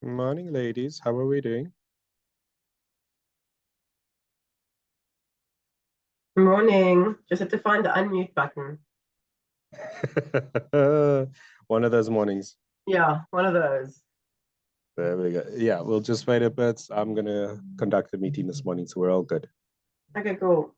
Morning, ladies. How are we doing? Morning. Just have to find the unmute button. One of those mornings. Yeah, one of those. There we go. Yeah, we'll just wait a bit. I'm gonna conduct a meeting this morning, so we're all good. Okay, cool.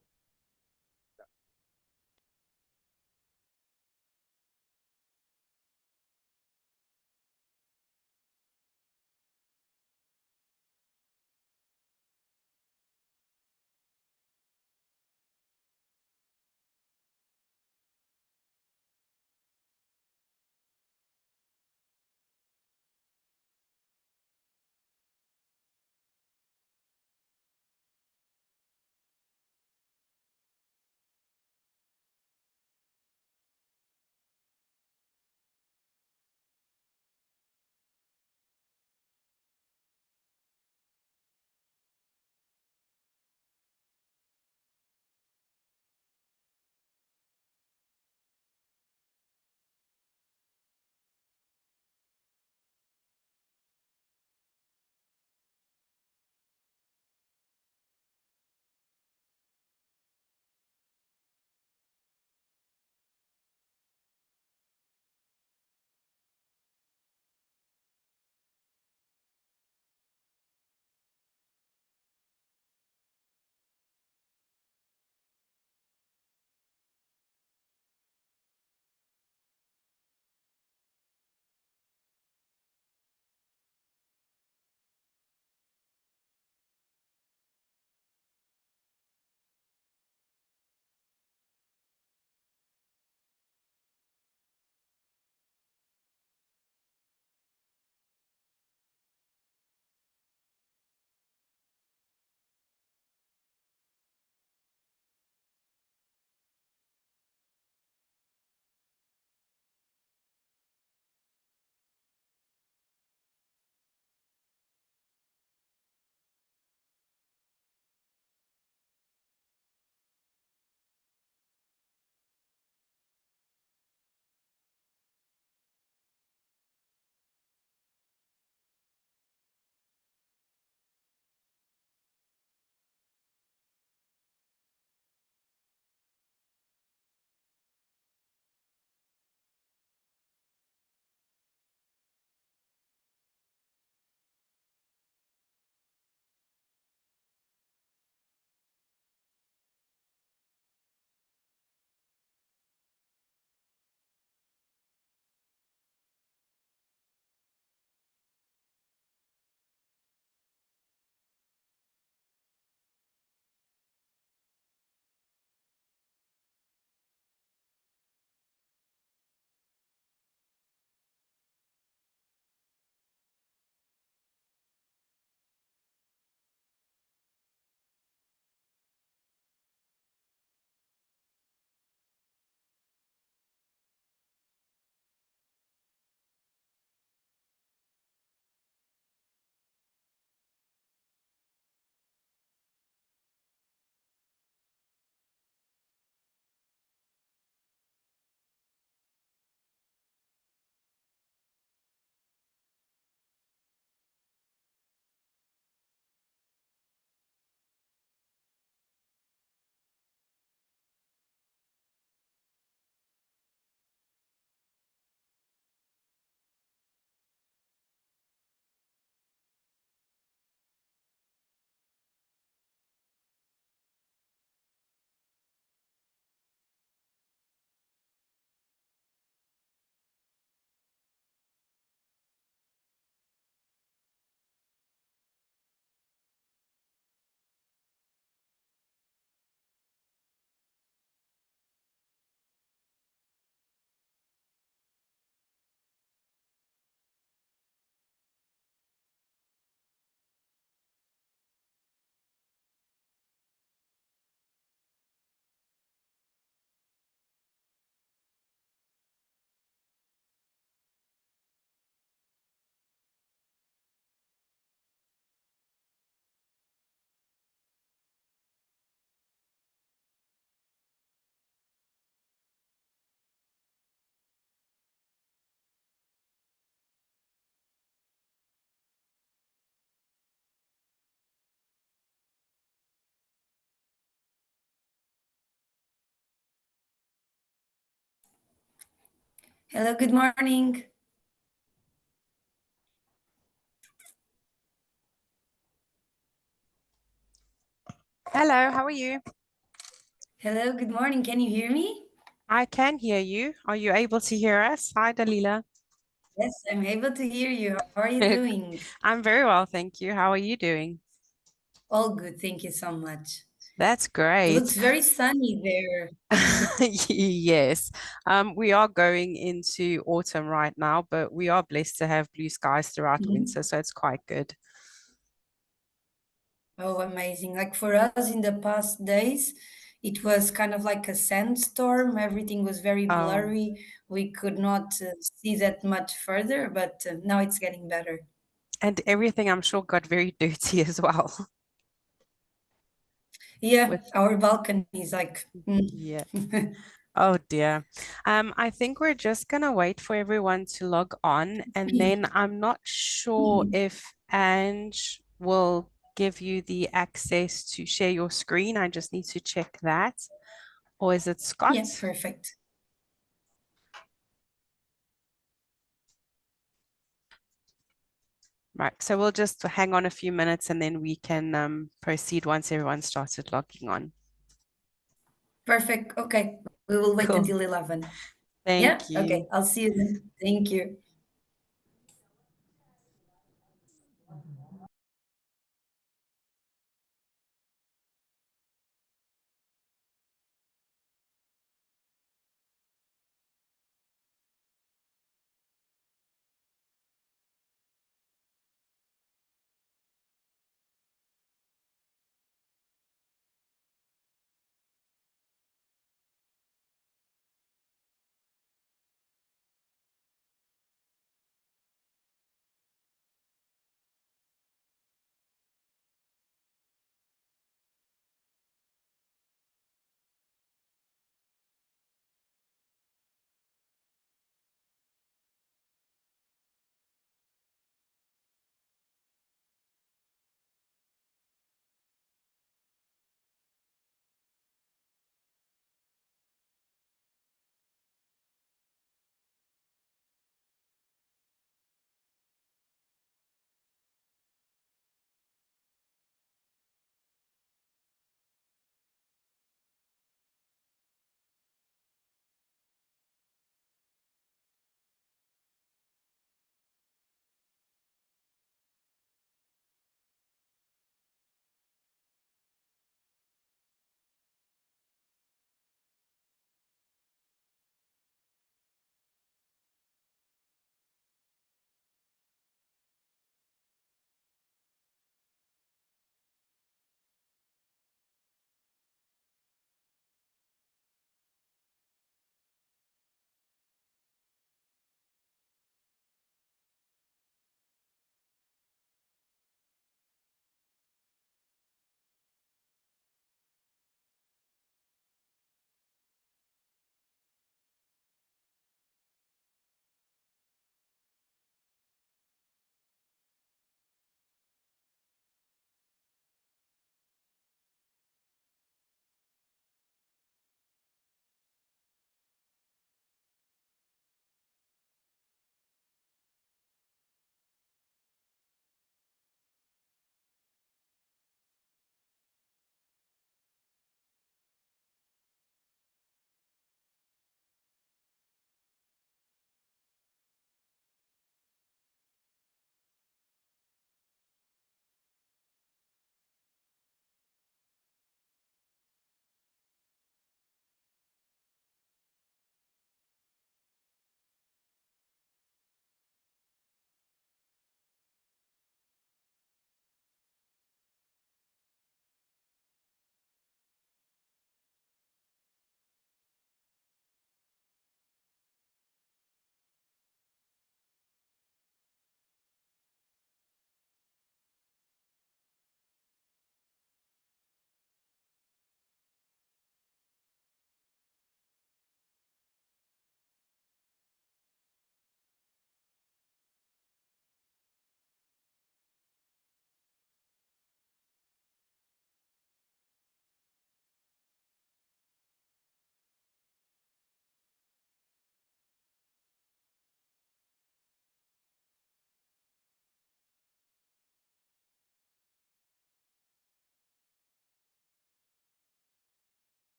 Hello, good morning. Hello, how are you? Hello, good morning. Can you hear me? I can hear you. Are you able to hear us? Hi, Dalila. Yes, I'm able to hear you. How are you doing? I'm very well, thank you. How are you doing? All good, thank you so much. That's It great. looks very sunny there. Yes, we are going into autumn right now, but we are blessed to have blue skies throughout Mhm. winter, so it's quite good. Oh, amazing. Like for us in the past days, it was kind of like a sandstorm. Everything was very Oh, blurry. We could not see that much further, but now it's getting better. and everything I'm sure got very dirty as well. Yeah, With our balcony is like, yeah. Oh dear. I think we're just gonna wait for everyone to log on, and then I'm not sure if Ange will give you the access to share your screen. I just need to check that. Or is it yeah, Scott? perfect. Right, so we'll just hang on a few minutes and then we can proceed once everyone started logging on. Perfect. Okay. We will wait Cool. until 11. Yeah. Thank you. Okay. I'll see you then. Thank you.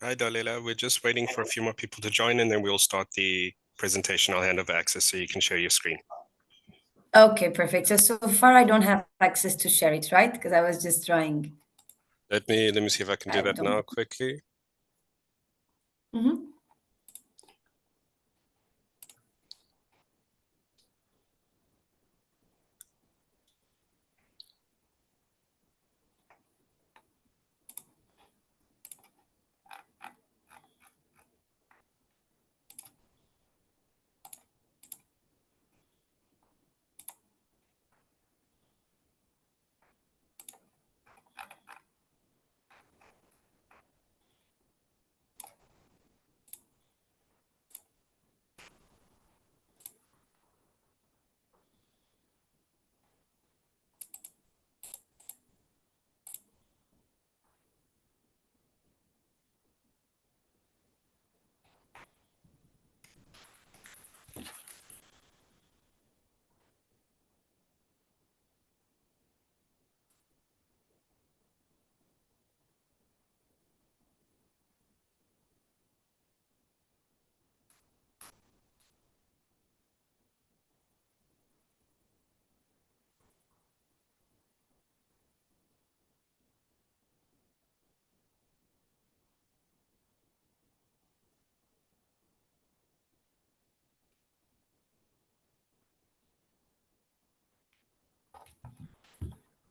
Hi, Dalila. We're just waiting for a few more people to join, and then we'll start the presentation. I'll hand over access so you can share your screen. Okay, perfect. So far I don't have access to share it, right? Because I was just trying. Let me see if I can do I that don't- now quickly. Mhm.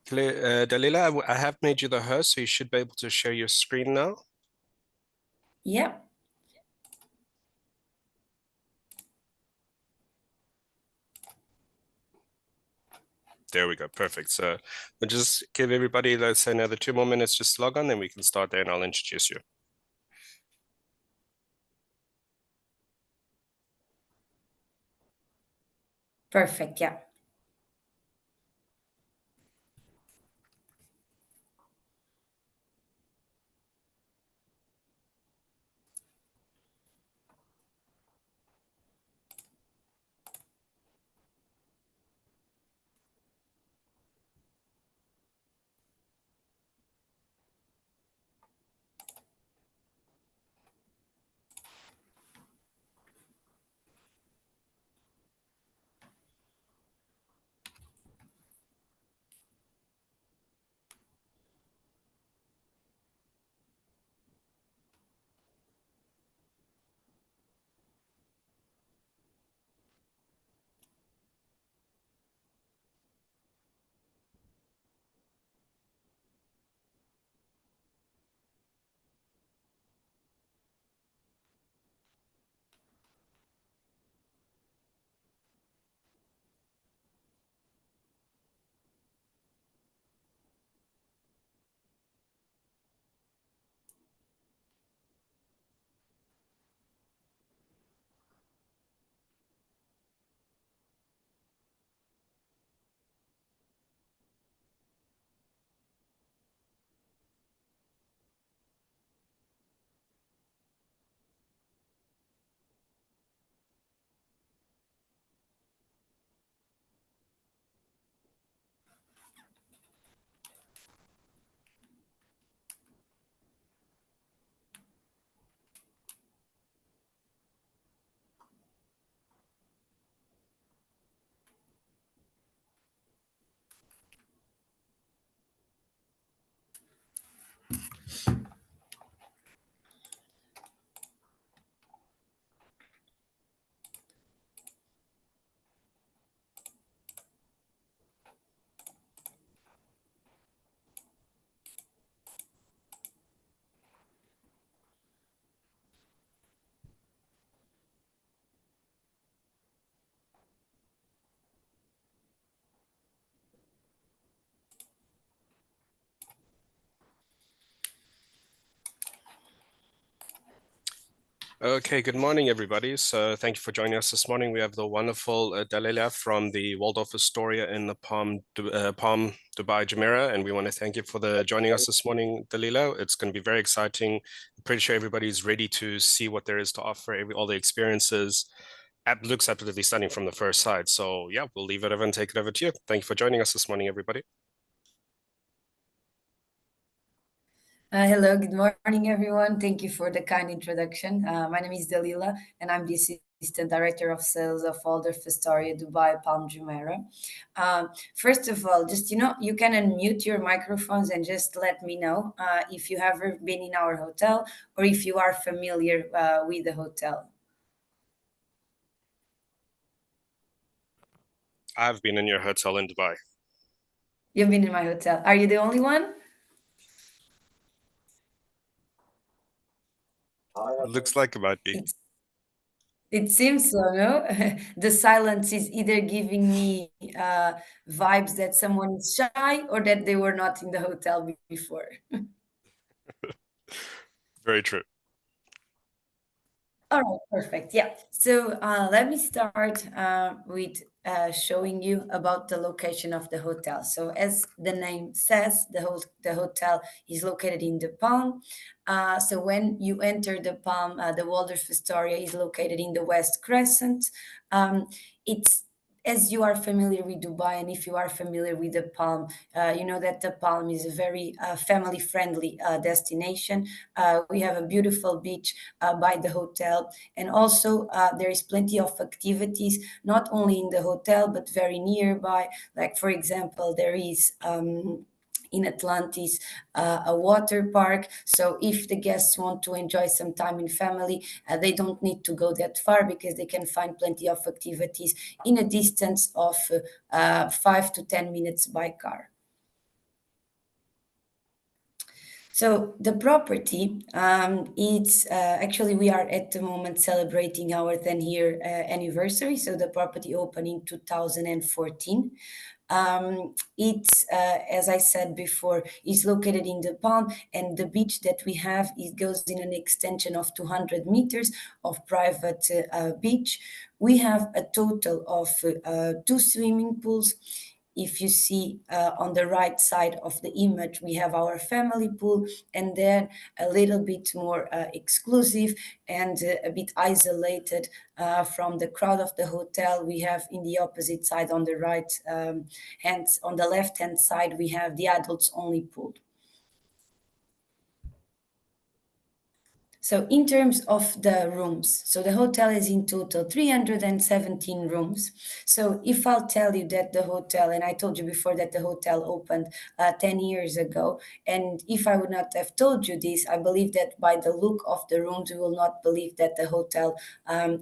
Dalila, I have made you the host, so you should be able to share your screen now. Yeah. There we go. Perfect. So we'll just give everybody, let's say, another 2 more minutes just to log on, then we can start there and I'll introduce you. Perfect. Yeah. Okay, good morning, everybody. So thank you for joining us this morning. We have the wonderful Dalila from the Waldorf Astoria in the Palm, Dubai, Jumeirah, and we want to thank you for joining us this morning, Dalila. It's going to be very exciting. I'm pretty sure everybody's ready to see what there is to offer, all the experiences. Looks absolutely stunning from the first side. So yeah, we'll leave it over and take it over to you. Thank you for joining us this morning, everybody. Hello, good morning, everyone. Thank you for the kind introduction. My name is Dalila, and I'm the Assistant Director of Sales of Waldorf, Astoria, Dubai, Palm Jumeirah. First of all, just you can unmute your microphones and just let me know if you have ever been in our hotel or if you are familiar with the hotel. I've been in your hotel in Dubai. You've been in my hotel. Are you the only one? Looks like it might be. It seems so, no? The silence is either giving me vibes that someone is shy or that they were not in the hotel before. Very true. All right, perfect. Yeah. So let me start with showing you about the location of the hotel. So as the name says, the hotel is located in the Palm. So when you enter the Palm, the Waldorf Astoria is located in the West Crescent. It's as you are familiar with Dubai, and if you are familiar with the Palm, you know that the Palm is a very family-friendly destination. We have a beautiful beach by the hotel, and also there is plenty of activities, not only in the hotel but very nearby. Like for example, there is in Atlantis, a water park. So if the guests want to enjoy some time in family, they don't need to go that far because they can find plenty of activities in a distance of 5 to 10 minutes by car. So the property, it's actually we are at the moment celebrating our 10-year anniversary. So the property opened in 2014. It's as I said before, is located in the Palm, and the beach that we have it goes in an extension of 200 meters of private beach. We have a total of 2 swimming pools. If you see on the right side of the image, we have our family pool, and then a little bit more exclusive and a bit isolated from the crowd of the hotel. We have in the opposite side on the right hand, on the left hand side, we have the adults only pool. So in terms of the rooms, so the hotel is in total 317 rooms. So if I'll tell you that the hotel, and I told you before that the hotel opened 10 years ago, and if I would not have told you this, I believe that by the look of the rooms, you will not believe that the hotel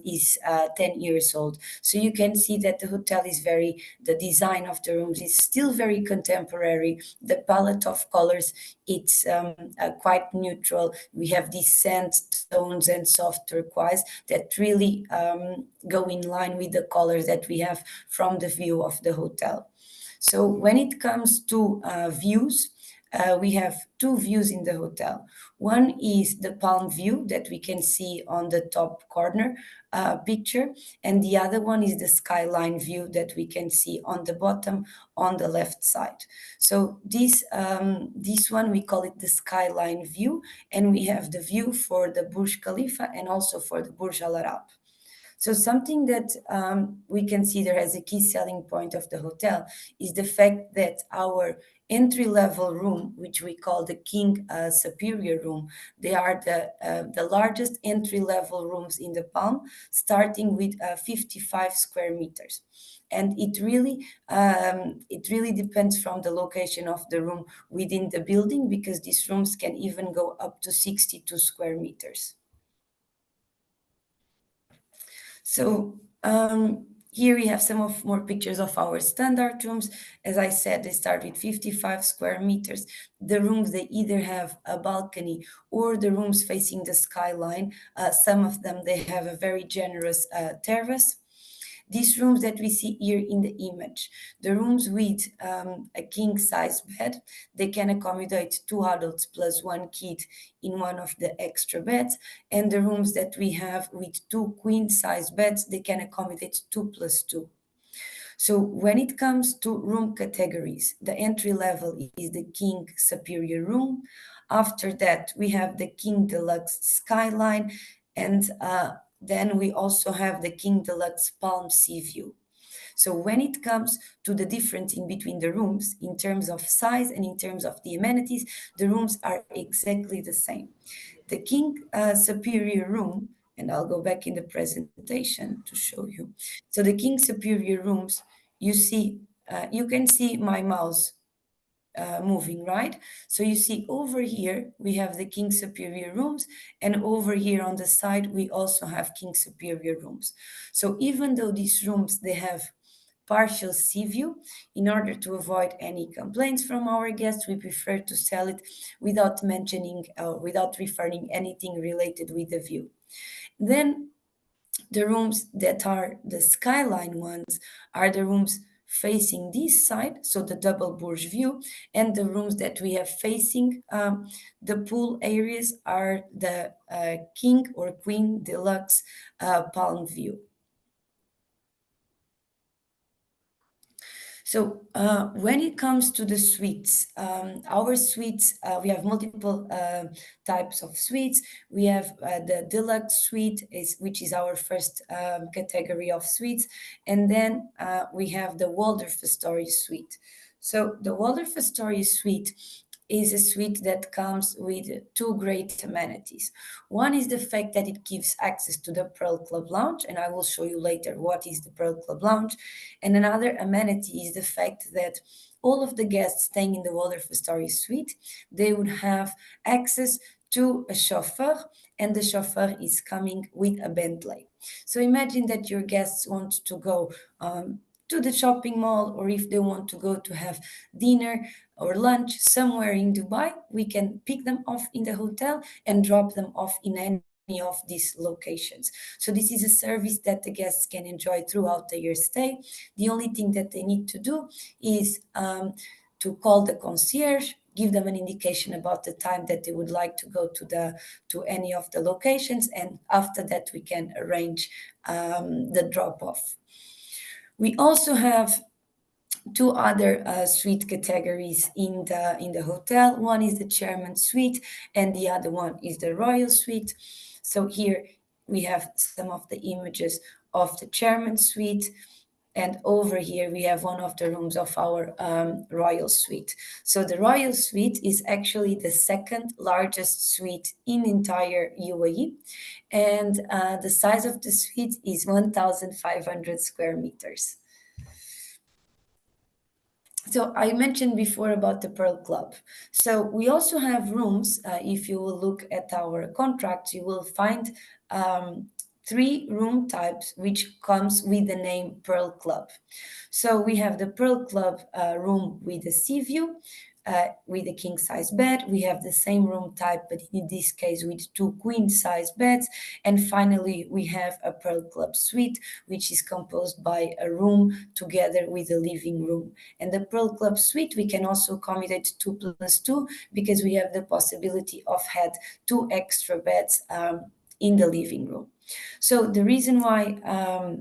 is 10 years old. So you can see that the hotel is the design of the rooms is still very contemporary. The palette of colors, it's quite neutral. We have these sand tones and soft turquoise that really go in line with the colors that we have from the view of the hotel. So when it comes to views, we have 2 views in the hotel. One is the palm view that we can see on the top corner picture, and the other one is the skyline view that we can see on the bottom on the left side. So this one we call it the skyline view, and we have the view for the Burj Khalifa and also for the Burj Al Arab. So something that we consider as a key selling point of the hotel is the fact that our entry-level room, which we call the King Superior Room, they are the largest entry-level rooms in the Palm, starting with 55 square meters. And it really depends from the location of the room within the building, because these rooms can even go up to 62 square meters. So here we have some more pictures of our standard rooms. As I said, they start with 55 square meters. The rooms, they either have a balcony or the rooms facing the skyline. Some of them, they have a very generous terrace. These rooms that we see here in the image, the rooms with a king-size bed, they can accommodate 2 adults plus 1 kid in one of the extra beds. And the rooms that we have with 2 queen-size beds, they can accommodate 2 plus 2. So when it comes to room categories, the entry level is the King Superior Room. After that, we have the King Deluxe Skyline, and then we also have the King Deluxe Palm Sea View. So when it comes to the difference in between the rooms, in terms of size and in terms of the amenities, the rooms are exactly the same. The King Superior room, and I'll go back in the presentation to show you. So the King Superior rooms, you can see my mouse moving, right? So you see over here, we have the King Superior rooms, and over here on the side, we also have King Superior rooms. So even though these rooms, they have partial sea view, in order to avoid any complaints from our guests, we prefer to sell it without mentioning, without referring anything related with the view. Then the rooms that are the skyline ones are the rooms facing this side, so the double Burj view, and the rooms that we have facing the pool areas are the King or Queen Deluxe Palm view. So when it comes to the suites, our suites, we have multiple types of suites. We have the deluxe suite, which is our first category of suites. And then we have the Waldorf Astoria suite. So the Waldorf Astoria suite is a suite that comes with two great amenities. One is the fact that it gives access to the Pearl Club Lounge, and I will show you later what is the Pearl Club Lounge. And another amenity is the fact that all of the guests staying in the Waldorf Astoria suite, they would have access to a chauffeur, and the chauffeur is coming with a Bentley. So imagine that your guests want to go to the shopping mall, or if they want to go to have dinner or lunch somewhere in Dubai, we can pick them off in the hotel and drop them off in any of these locations. So this is a service that the guests can enjoy throughout their stay. The only thing that they need to do is to call the concierge, give them an indication about the time that they would like to go to any of the locations, and after that we can arrange the drop-off. We also have two other suite categories in the hotel. One is the chairman suite, and the other one is the royal suite. So here we have some of the images of the chairman suite, and over here we have one of the rooms of our royal suite. So the royal suite is actually the second largest suite in entire UAE, and the size of the suite is 1,500 square meters. So I mentioned before about the Pearl Club. So we also have rooms. If you will look at our contracts, you will find 3 room types which comes with the name Pearl Club. So we have the Pearl Club room with a sea view, with a king size bed. We have the same room type, but in this case with 2 queen size beds. And finally, we have a Pearl Club suite, which is composed by a room together with a living room. And the Pearl Club suite, we can also accommodate 2+2 because we have the possibility of had 2 extra beds in the living room. So the reason why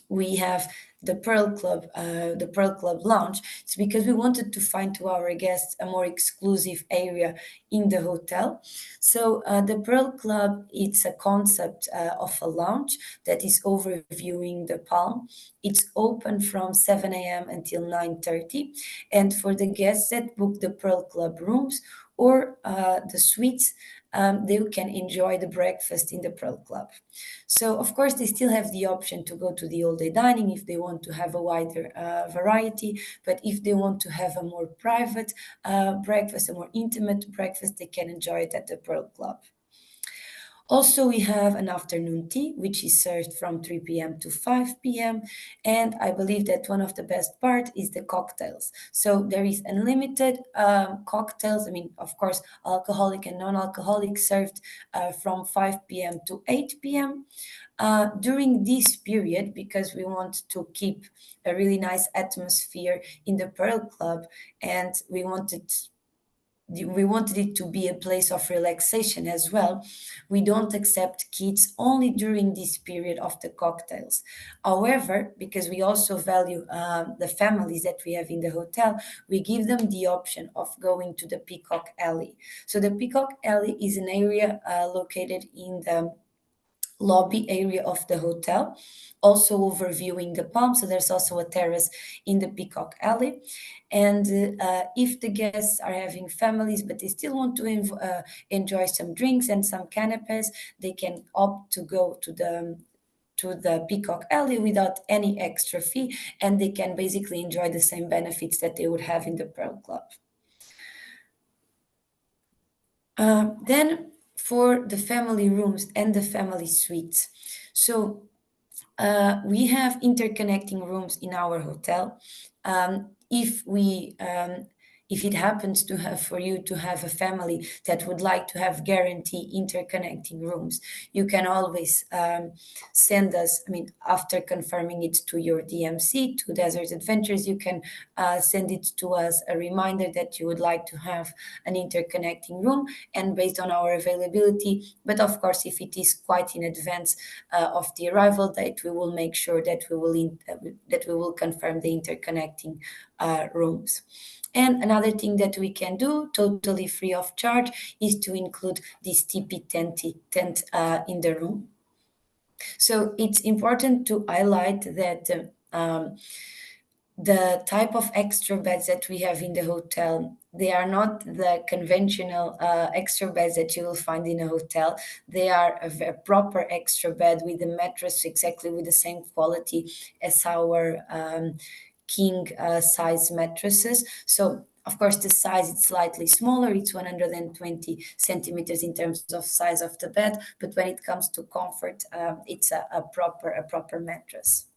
we have the Pearl Club Lounge, it's because we wanted to find to our guests a more exclusive area in the hotel. So the Pearl Club, it's a concept of a lounge that is overviewing the Palm. It's open from 7 a.m. until 9:30, and for the guests that book the Pearl Club rooms or the suites, they can enjoy the breakfast in the Pearl Club. So, of course, they still have the option to go to the all-day dining if they want to have a wider variety. But if they want to have a more private breakfast, a more intimate breakfast, they can enjoy it at the Pearl Club. Also, we have an afternoon tea, which is served from 3 p.m. to 5 p.m. And I believe that one of the best part is the cocktails. So there is unlimited cocktails. I mean, of course, alcoholic and non-alcoholic served from 5 p.m. to 8 p.m. During this period, because we want to keep a really nice atmosphere in the Pearl Club, and we wanted it to be a place of relaxation as well. We don't accept kids only during this period of the cocktails. However, because we also value the families that we have in the hotel, we give them the option of going to the Peacock Alley. So the Peacock Alley is an area located in the lobby area of the hotel, also overviewing the palm. So there's also a terrace in the Peacock Alley. And if the guests are having families, but they still want to enjoy some drinks and some canapes, they can opt to go to the Peacock Alley without any extra fee, and they can basically enjoy the same benefits that they would have in the Pearl Club. Then for the family rooms and the family suites. So we have interconnecting rooms in our hotel. If it happens to have for you to have a family that would like to have guarantee interconnecting rooms, you can always send us, I mean, after confirming it to your DMC, to Desert Adventures, you can send it to us a reminder that you would like to have an interconnecting room, and based on our availability, but of course, if it is quite in advance of the arrival date, we will make sure that we will confirm the interconnecting rooms. And another thing that we can do, totally free of charge, is to include this teepee tent in the room. So it's important to highlight that the type of extra beds that we have in the hotel, they are not the conventional extra beds that you will find in a hotel. They are a proper extra bed with a mattress exactly with the same quality as our king size mattresses. So of course the size is slightly smaller, it's 120 centimeters in terms of size of the bed, but when it comes to comfort, it's a proper mattress.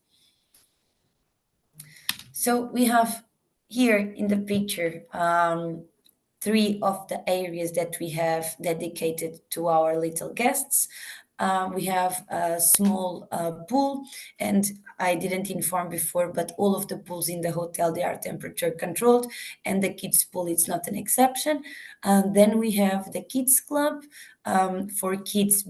So we have here in the picture 3 of the areas that we have dedicated to our little guests. We have a small pool, and I didn't inform before, but all of the pools in the hotel, they are temperature controlled, and the kids pool is not an exception. Then we have the kids club for kids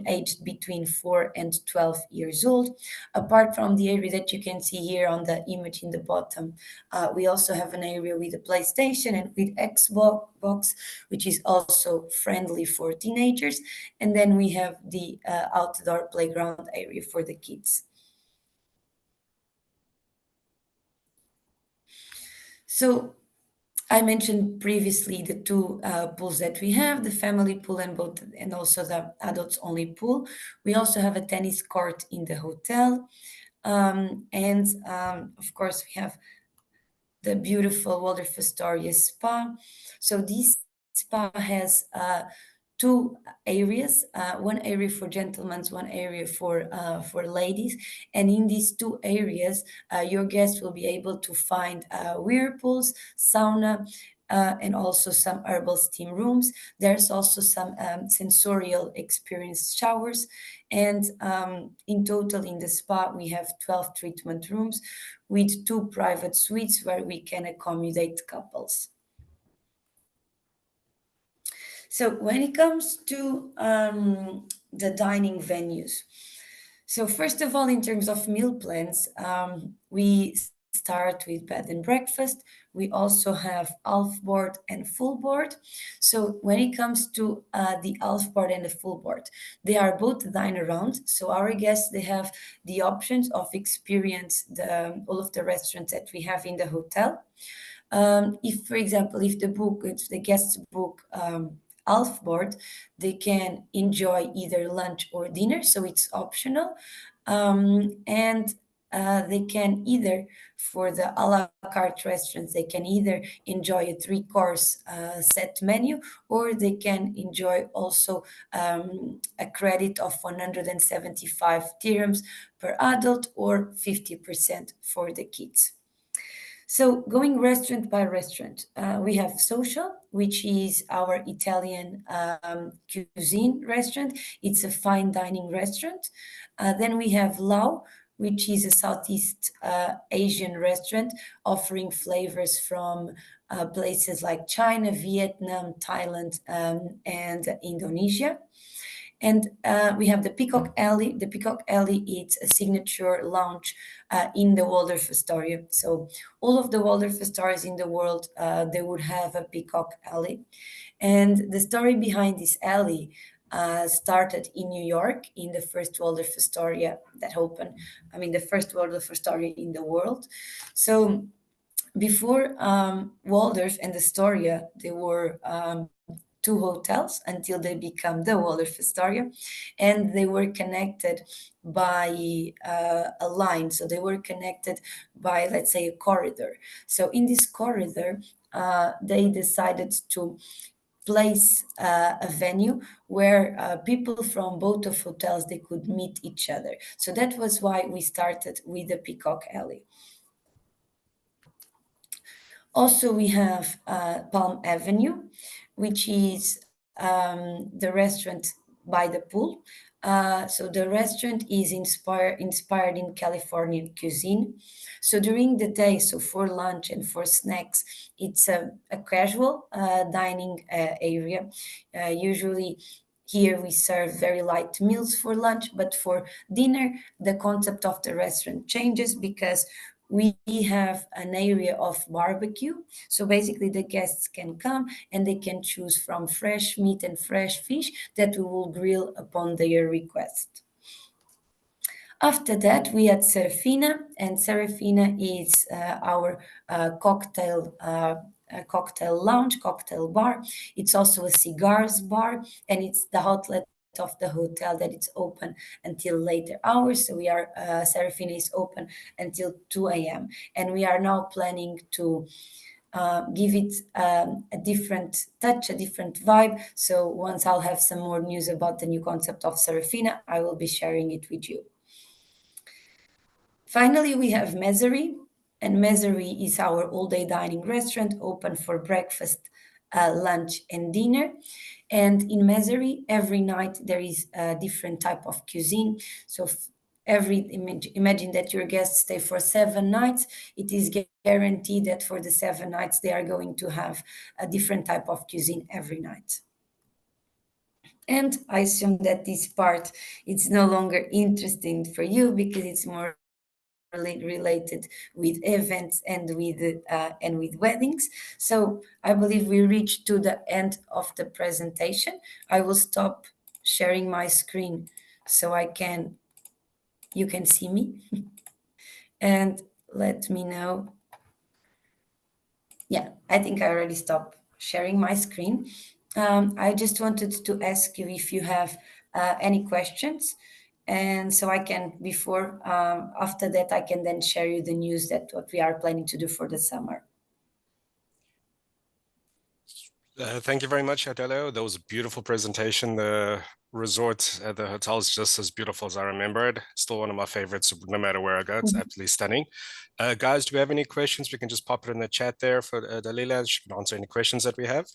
aged between 4 and 12 years old. Apart from the area that you can see here on the image in the bottom, we also have an area with a PlayStation and with Xbox, which is also friendly for teenagers. And then we have the outdoor playground area for the kids. So I mentioned previously the 2 pools that we have, the family pool and also the adults only pool. We also have a tennis court in the hotel. Of course, we have the beautiful Waldorf Astoria spa. So this spa has 2 areas, one area for gentlemen, one area for ladies. And in these 2 areas, your guests will be able to find whirlpools, sauna, and also some herbal steam rooms. There's also some sensorial experience showers. And in total in the spa, we have 12 treatment rooms with 2 private suites where we can accommodate couples. So when it comes to the dining venues, so first of all, in terms of meal plans, we start with bed and breakfast. We also have half board and full board. So when it comes to the half board and the full board, they are both dine around. So our guests, they have the options of experience all of the restaurants that we have in the hotel. If, for example, if the guests book half board, they can enjoy either lunch or dinner, so it's optional. They can either, for the a la carte restaurants, they can either enjoy a 3-course set menu, or they can enjoy also a credit of 175 dirhams per adult, or 50% for the kids. So going restaurant by restaurant, we have Social, which is our Italian cuisine restaurant. It's a fine dining restaurant. Then we have Lao, which is a Southeast Asian restaurant offering flavors from places like China, Vietnam, Thailand, and Indonesia. And we have the Peacock Alley. The Peacock Alley is a signature lounge in the Waldorf Astoria. So all of the Waldorf Astorias in the world, they would have a Peacock Alley. And the story behind this alley started in New York in the first Waldorf Astoria that opened, the first Waldorf Astoria in the world. So before Waldorf and Astoria, there were two hotels until they become the Waldorf Astoria, and they were connected by a line. So they were connected by, let's say, a corridor. So in this corridor, they decided to place a venue where people from both of hotels, they could meet each other. So that was why we started with the Peacock Alley. Also, we have Palm Avenue, which is the restaurant by the pool. So the restaurant is inspired in Californian cuisine. So during the day, so for lunch and for snacks, it's a casual dining area. Usually here we serve very light meals for lunch, but for dinner, the concept of the restaurant changes because we have an area of barbecue. So basically the guests can come and they can choose from fresh meat and fresh fish that we will grill upon their request. After that, we had Serafina, and Serafina is our cocktail lounge, cocktail bar. It's also a cigars bar, and it's the outlet of the hotel that it's open until later hours. So we are Serafina is open until 2 a.m. and we are now planning to give it a different touch, a different vibe. So once I'll have some more news about the new concept of Serafina, I will be sharing it with you. Finally, we have Mezery, and Mezery is our all-day dining restaurant open for breakfast, lunch, and dinner. And in Mezery, every night there is a different type of cuisine. So imagine that your guests stay for 7 nights. It is guaranteed that for the 7 nights they are going to have a different type of cuisine every night. And I assume that this part is no longer interesting for you because it's more related with events and with weddings. So I believe we reached to the end of the presentation. I will stop sharing my screen so you can see me and let me know. Yeah, I think I already stopped sharing my screen. I just wanted to ask you if you have any questions. And so I can, after that, I can then share you the news that what we are planning to do for the summer. Thank you very much, Adelio. That was a beautiful presentation. The resort at the hotel is just as beautiful as I remembered. Still one of my favorites, no matter where I go. It's absolutely stunning. Guys, do we have any questions? We can just pop it in the chat there for Dalila. She can answer any questions that we have.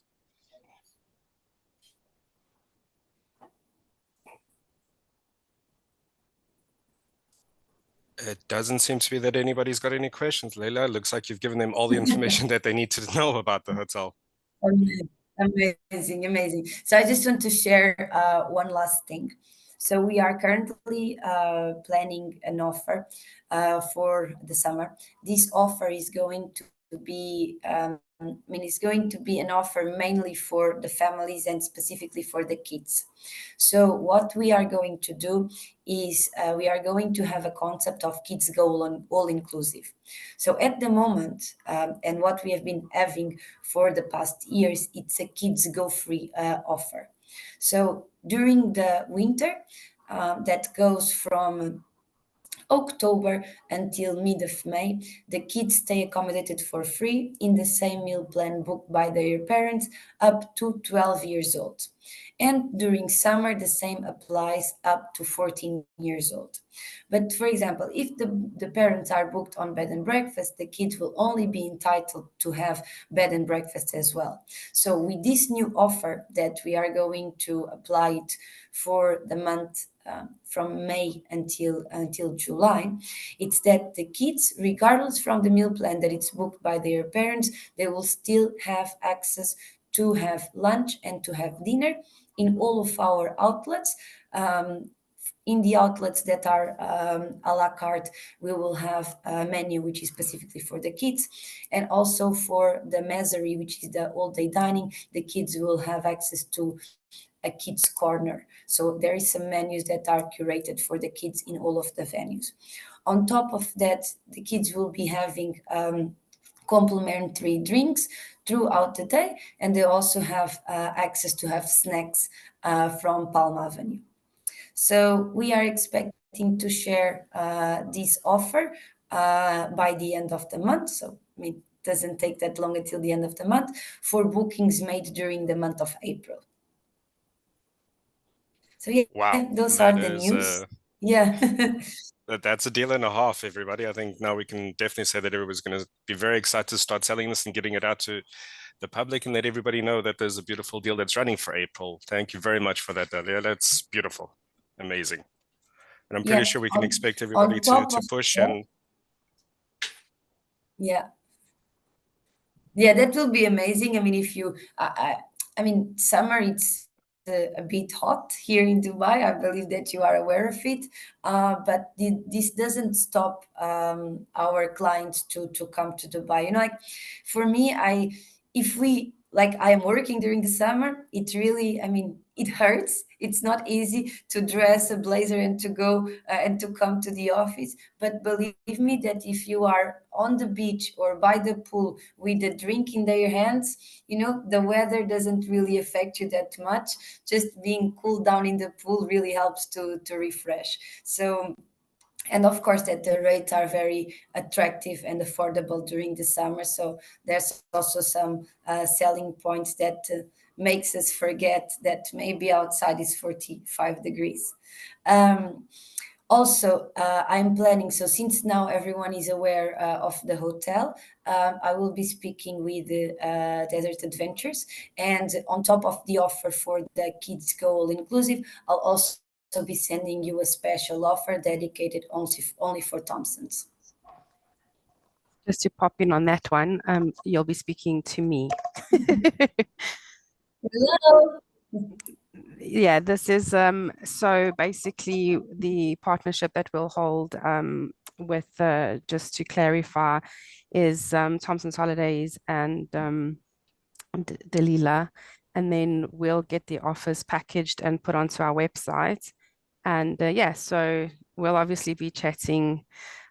It doesn't seem to be that anybody's got any questions. Leila, looks like you've given them all the information that they need to know about the hotel. Amazing. So I just want to share one last thing. So we are currently planning an offer for the summer. This offer is going to be, it's going to be an offer mainly for the families and specifically for the kids. So what we are going to do is we are going to have a concept of kids go all inclusive. So at the moment, and what we have been having for the past years, it's a kids go free offer. So during the winter, that goes from October until mid of May, the kids stay accommodated for free in the same meal plan booked by their parents up to 12 years old. And during summer, the same applies up to 14 years old. But for example, if the parents are booked on bed and breakfast, the kids will only be entitled to have bed and breakfast as well. So with this new offer that we are going to apply it for the month from May until July, it's that the kids, regardless from the meal plan that it's booked by their parents, they will still have access to have lunch and to have dinner in all of our outlets. In the outlets that are a la carte, we will have a menu which is specifically for the kids. And also for the Mezery, which is the all-day dining, the kids will have access to a kids corner. So there is some menus that are curated for the kids in all of the venues. On top of that, the kids will be having complimentary drinks throughout the day, and they also have access to have snacks from Palm Avenue. So we are expecting to share this offer by the end of the month. So I mean, it doesn't take that long until the end of the month for bookings made during the month of April. So yeah, Wow, those are that the is news. Yeah. that's a deal and a half, everybody. I think now we can definitely say that everybody's going to be very excited to start selling this and getting it out to the public and let everybody know that there's a beautiful deal that's running for April. Thank you very much for that, Dalia. That's beautiful, amazing. And I'm pretty sure we can expect everybody to push and yeah. Yeah, that will be amazing. I mean, if you, I mean, summer it's a bit hot here in Dubai. I believe that you are aware of it, but this doesn't stop our clients to come to Dubai. You know, like for me, if we like I am working during the summer, it really, I mean, it hurts. It's not easy to dress a blazer and to go and to come to the office. But believe me that if you are on the beach or by the pool with a drink in their hands, you know, the weather doesn't really affect you that much. Just being cooled down in the pool really helps to refresh. So, and of course that the rates are very attractive and affordable during the summer. So there's also some selling points that makes us forget that maybe outside is 45 degrees. Also, I'm planning, so since now everyone is aware of the hotel, I will be speaking with Desert Adventures. And on top of the offer for the kids go all inclusive, I'll also be sending you a special offer dedicated only for Thompsons. Just to pop in on that one, you'll be speaking to me. Hello. Yeah, this is so basically the partnership that we'll hold with just to clarify is Thompson's Holidays and Dalila, and then we'll get the offers packaged and put onto our website. And yeah, so we'll obviously be chatting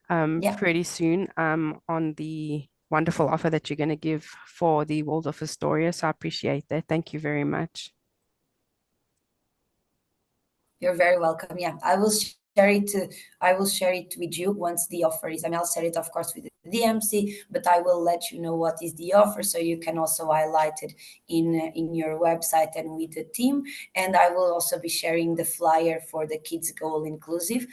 pretty soon on the wonderful offer that you're going to give for the Waldorf Astoria. So I appreciate that. Thank you very much. You're very welcome. Yeah, I will share it with you once the offer is. I mean, I'll share it, of course, with the DMC, but I will let you know what is the offer, so you can also highlight it in your website and with the team. And I will also be sharing the flyer for the kids go all inclusive,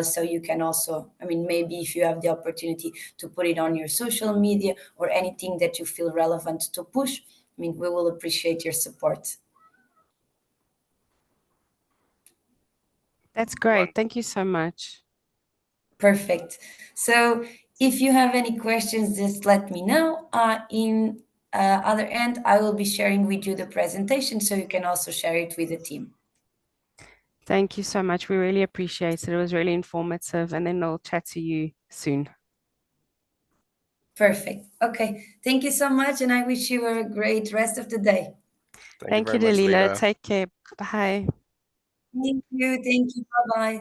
so you can also, I mean, maybe if you have the opportunity to put it on your social media or anything that you feel relevant to push, I mean, we will appreciate your support. That's great. Thank you so much. Perfect. So if you have any questions, just let me know. In other end, I will be sharing with you the presentation so you can also share it with the team. Thank you so much. We really appreciate it. It was really informative, and then I'll chat to you soon. Perfect. Okay. Thank you so much, and I wish you a great rest of the day. Thank you, very much, Dalila. Leila. Take care. Bye. Thank you. Thank you. Bye-bye.